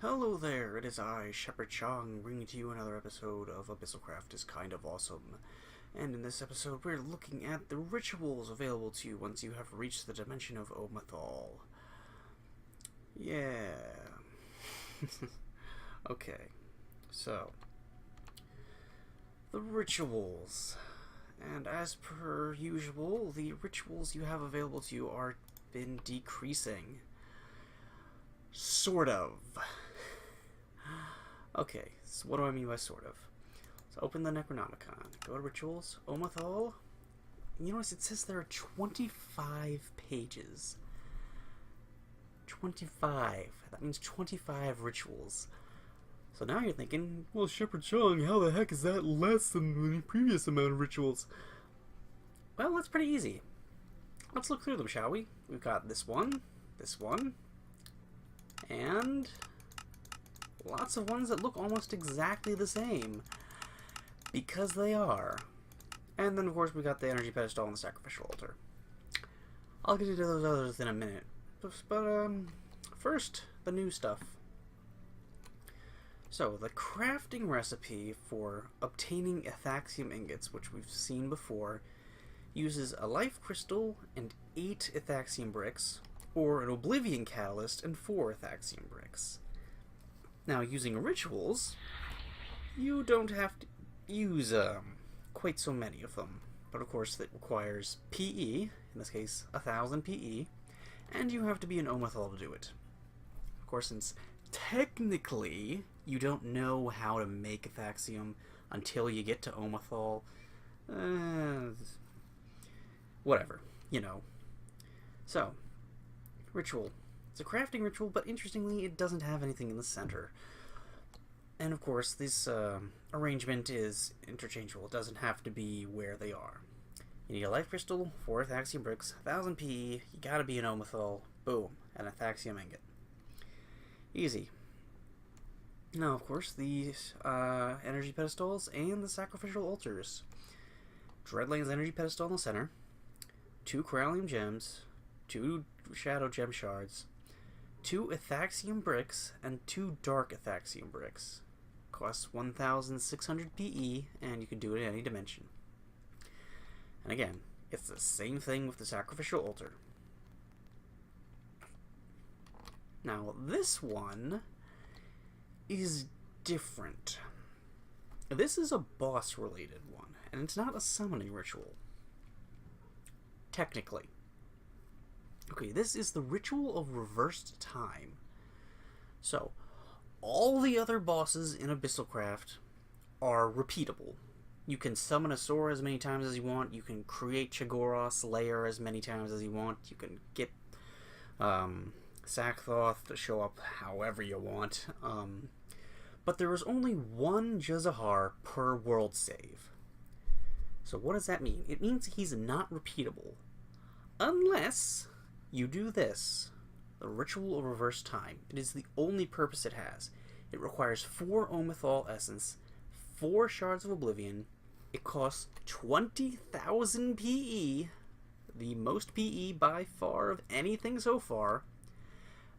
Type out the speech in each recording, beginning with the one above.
Hello there, it is I, Shepherd Chong, bringing to you another episode of Abyssalcraft is Kind of Awesome. And in this episode, we're looking at the rituals available to you once you have reached the dimension of Omothol. Yeah. Okay, so, the rituals. And as per usual, the rituals you have available to you are been decreasing. Sort of. Okay, so what do I mean by sort of? So open the Necronomicon, go to Rituals, Omothol. You notice it says there are 25 pages. 25. That means 25 rituals. So now you're thinking, well, Shepherd Chung, how the heck is that less than the previous amount of rituals? Well, that's pretty easy. Let's look through them, shall we? We've got this one, and lots of ones that look almost exactly the same, because they are. And then, of course, we got the energy pedestal and the sacrificial altar. I'll get into those others in a minute. But first, the new stuff. So, the crafting recipe for obtaining Ethaxium ingots, which we've seen before, uses a life crystal and 8 Ethaxium bricks, or an Oblivion Catalyst and 4 Ethaxium bricks. Now, using rituals, you don't have to use quite so many of them. But of course, it requires PE, in this case, 1000 PE, and you have to be an Omothol to do it. Of course, since technically you don't know how to make Ethaxium until you get to Omothol, whatever, you know. So, ritual. It's a crafting ritual, but interestingly, it doesn't have anything in the center. And of course, this arrangement is interchangeable. It doesn't have to be where they are. You need a life crystal, 4 Ethaxium bricks, 1000 PE, you gotta be an Omothol, boom, an Ethaxium ingot. Easy. Now, of course, the energy pedestals and the sacrificial altars. Dreadland's energy pedestal in the center, 2 Corallium gems, 2 Shadow Gem shards, 2 Ethaxium bricks, and 2 Dark Ethaxium bricks. Costs 1600 PE, and you can do it in any dimension. And again, it's the same thing with the sacrificial altar. Now, this one is different. This is a boss-related one, and it's not a summoning ritual. Technically. Okay, this is the Ritual of Reversed Time. So, all the other bosses in Abyssalcraft are repeatable. You can summon a Sora as many times as you want. You can create Chagoros Lair as many times as you want. You can get Sakthoth to show up however you want. But there is only one Jazahar per world save. So what does that mean? It means he's not repeatable. Unless you do this, the Ritual of Reverse Time. It is the only purpose it has. It requires 4 Omothol Essence, 4 Shards of Oblivion. It costs 20,000 PE, the most PE by far of anything so far,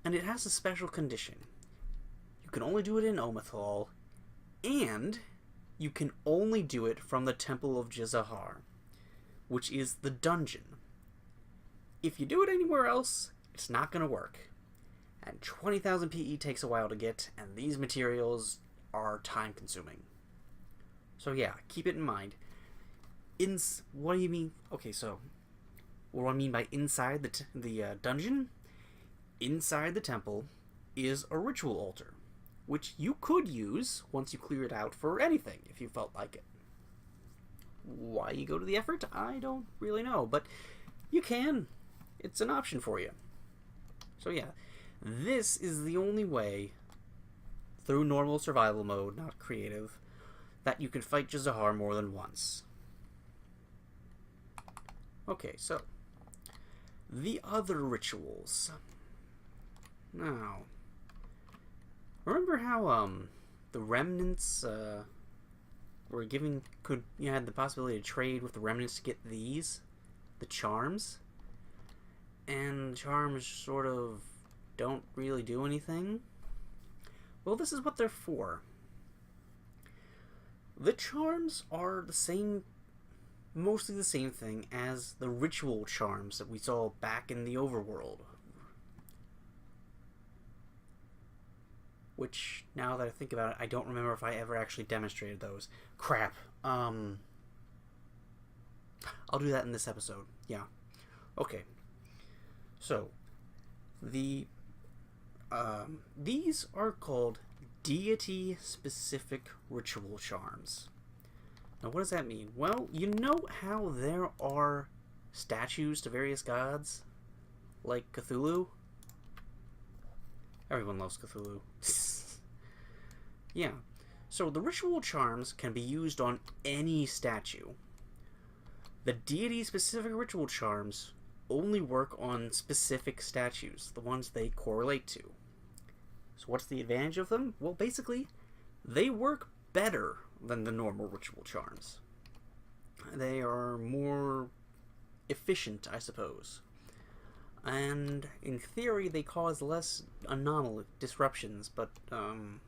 and it has a special condition. You can only do it in Omothol, and you can only do it from the Temple of Jazahar, which is the dungeon. If you do it anywhere else, it's not going to work. And 20,000 PE takes a while to get, and these materials are time-consuming. So yeah, keep it in mind. What do you mean? Okay, so what do I mean by inside the dungeon? Inside the temple is a ritual altar, which you could use once you clear it out for anything, if you felt like it. Why you go to the effort, I don't really know, but you can. It's an option for you. So yeah, this is the only way, through normal survival mode, not creative, that you can fight Jazahar more than once. Okay, so the other rituals. Now, remember how the remnants were giving you had the possibility to trade with the remnants to get these, the charms? And charms sort of don't really do anything. Well, this is what they're for. The charms are the same, mostly the same thing as the ritual charms that we saw back in the overworld. Which, now that I think about it, I don't remember if I ever actually demonstrated those. Crap. I'll do that in this episode. Yeah. Okay. So, these are called deity-specific ritual charms. Now, what does that mean? Well, you know how there are statues to various gods? Like Cthulhu? Everyone loves Cthulhu. Yeah. So the ritual charms can be used on any statue. The deity-specific ritual charms only work on specific statues, the ones they correlate to. So what's the advantage of them? Well, basically, they work better than the normal ritual charms. They are more efficient, I suppose. And in theory, they cause less anomaly disruptions, but I'm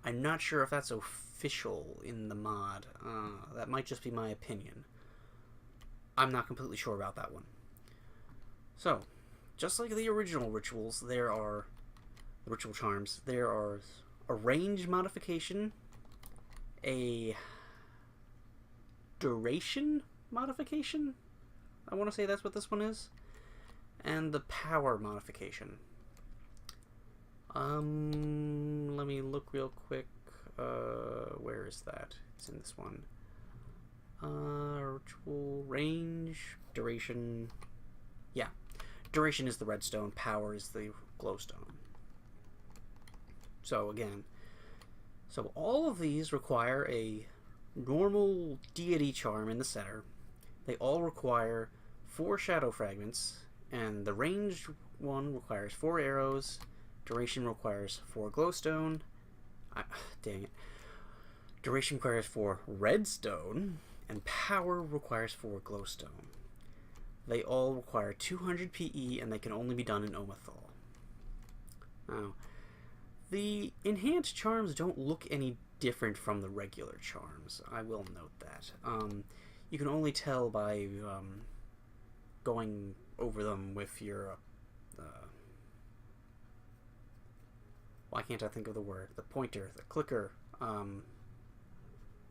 not sure if that's official in the mod. That might just be my opinion. I'm not completely sure about that one. So, just like the original rituals, there are ritual charms. There are a range modification, a duration modification. I want to say that's what this one is. And the power modification. Let me look real quick. Where is that? It's in this one. Ritual range, duration. Yeah, duration is the redstone. Power is the glowstone. So again, so all of these require a normal deity charm in the center. They all require 4 shadow fragments. And the ranged one requires 4 arrows. Duration requires 4 glowstone. Dang it. Duration requires 4 redstone. And power requires 4 glowstone. They all require 200 PE, and they can only be done in Omothol. Now, the enhanced charms don't look any different from the regular charms. I will note that. You can only tell by going over them with your why can't I think of the word? The pointer, the clicker,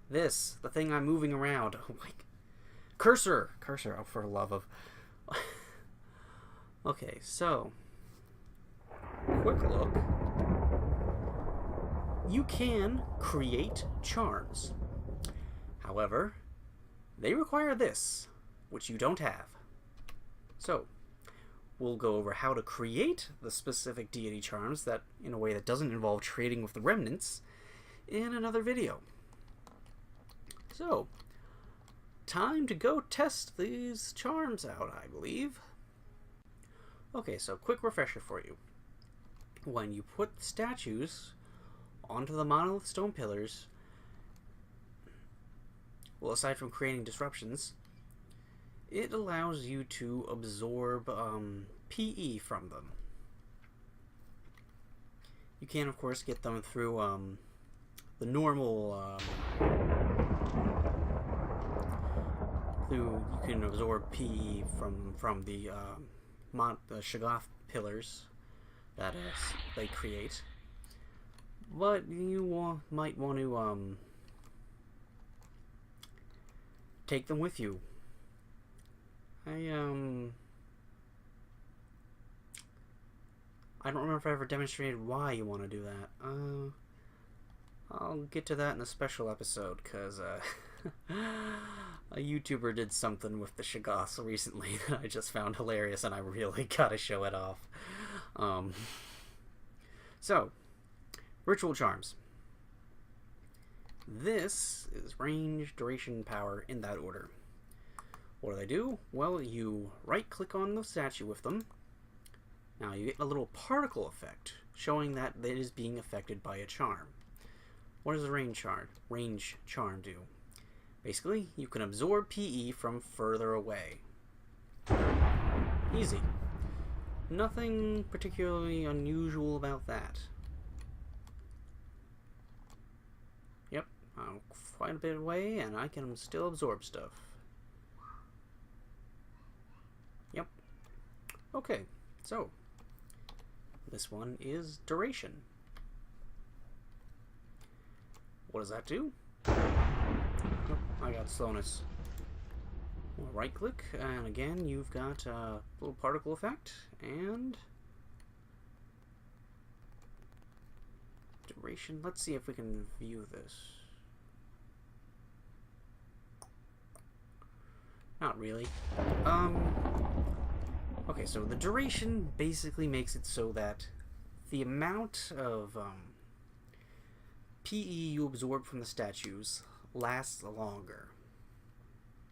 the thing I'm moving around. Oh my, cursor, oh, for the love of. Okay, so quick look. You can create charms. However, they require this, which you don't have. So, we'll go over how to create the specific deity charms that, in a way that doesn't involve trading with the remnants, in another video. So, time to go test these charms out, I believe. Okay, so quick refresher for you. When you put statues onto the monolith stone pillars, well, aside from creating disruptions, it allows you to absorb PE from them. You can, of course, get them through the normal. You can absorb PE from the Shoggoth pillars that they create, but you might want to take them with you. I don't remember if I ever demonstrated why you want to do that. I'll get to that in a special episode, because a YouTuber did something with the Shoggoths recently that I just found hilarious, and I really gotta show it off. So, ritual charms. This is range, duration, power, in that order. What do they do? Well, you right-click on the statue with them. Now you get a little particle effect, showing that it is being affected by a charm. What does a range charm do? Basically, you can absorb PE from further away. Easy. Nothing particularly unusual about that. quite a bit away, and I can still absorb stuff. Yep. Okay, so this one is duration. What does that do? Oh, I got slowness. We'll right click, and again you've got a little particle effect, and duration. Let's see if we can view this. Not really. Okay, so the duration basically makes it so that the amount of PE you absorb from the statues lasts longer.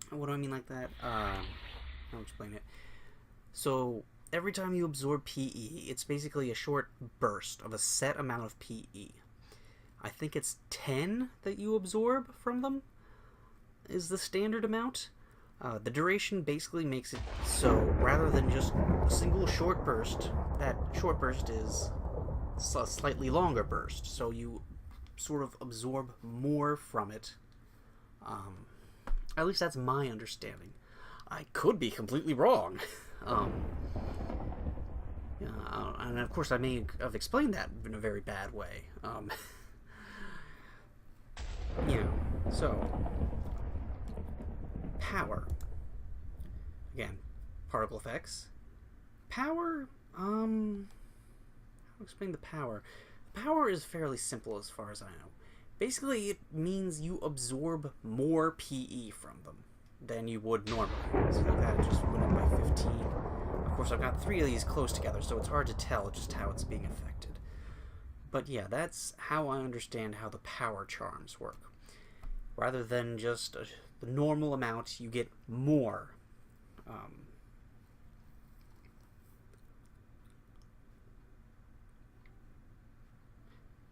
What do I mean like that? I'll explain it. So every time you absorb PE, it's basically a short burst of a set amount of PE. I think it's 10 that you absorb from them is the standard amount. The duration basically makes it so rather than just a single short burst, that short burst is a slightly longer burst. So you sort of absorb more from it. At least that's my understanding. I could be completely wrong. And of course I may have explained that in a very bad way. So power. Again, particle effects. Power, how to explain the power? Power is fairly simple as far as I know. Basically, it means you absorb more PE from them than you would normally. So that just went up by 15. Of course, I've got 3 of these close together, so it's hard to tell just how it's being affected. But yeah, that's how I understand how the power charms work. Rather than just the normal amount, you get more.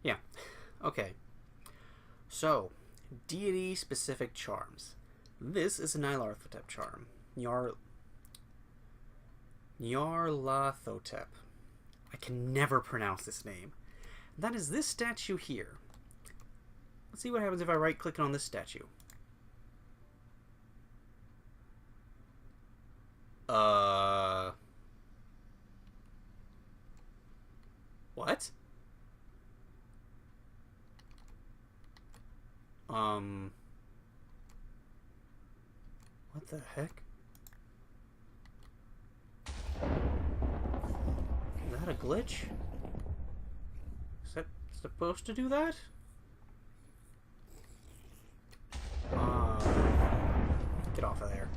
Yeah, okay. So, deity-specific charms. This is a Nyarlathotep charm. Nyarlathotep. I can never pronounce this name. That is this statue here. Let's see what happens if I right-click on this statue. What? What the heck? Is that a glitch? Is that supposed to do that? Get off of there.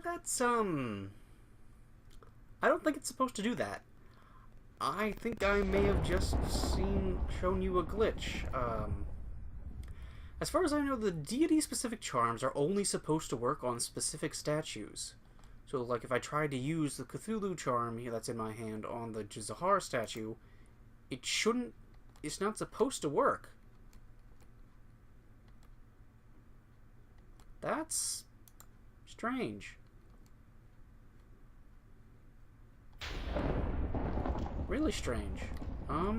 That's, I don't think it's supposed to do that. I think I may have just shown you a glitch. As far as I know, the deity-specific charms are only supposed to work on specific statues. So, like, if I tried to use the Cthulhu charm that's in my hand on the Jazahar statue, it's not supposed to work. That's strange. Really strange. Huh.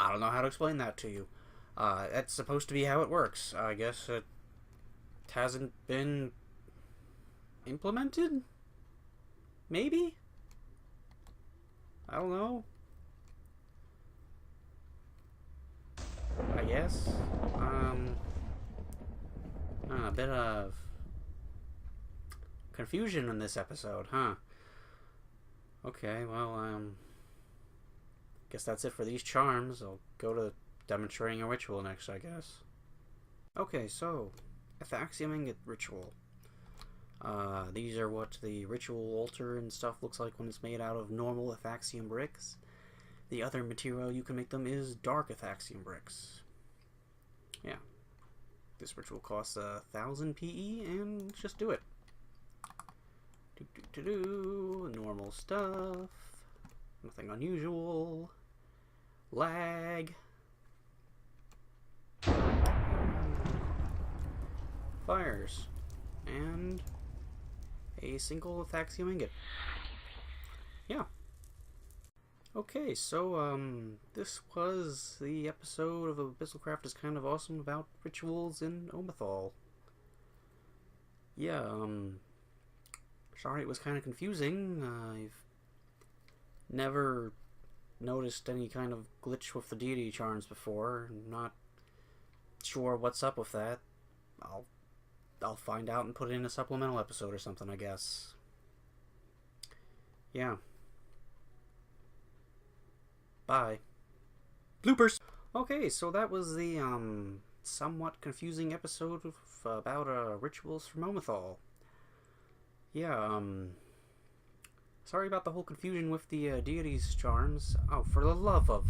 I don't know how to explain that to you. That's supposed to be how it works. I guess it hasn't been implemented? Maybe? I don't know. I guess. A bit of confusion in this episode, huh? Okay, well, guess that's it for these charms. I'll go to demonstrating a ritual next, I guess. Okay, so, Ethaxium Ingot Ritual. These are what the ritual altar and stuff looks like when it's made out of normal Ethaxium bricks. The other material you can make them is dark Ethaxium bricks. Yeah. This ritual costs 1,000 PE, and let's just do it. Normal stuff. Nothing unusual. Lag. Fires. And a single Athaxium ingot. Yeah. Okay, so, this was the episode of Abyssalcraft is Kind of Awesome about rituals in Omothol. Yeah, sorry it was kind of confusing. I've never noticed any kind of glitch with the Deity charms before. I'm not sure what's up with that. I'll find out and put it in a supplemental episode or something, I guess. Yeah. Bye. Bloopers! Okay, so that was the, somewhat confusing episode about, rituals from Omothol. Yeah, sorry about the whole confusion with the, deity's charms. Oh, for the love of...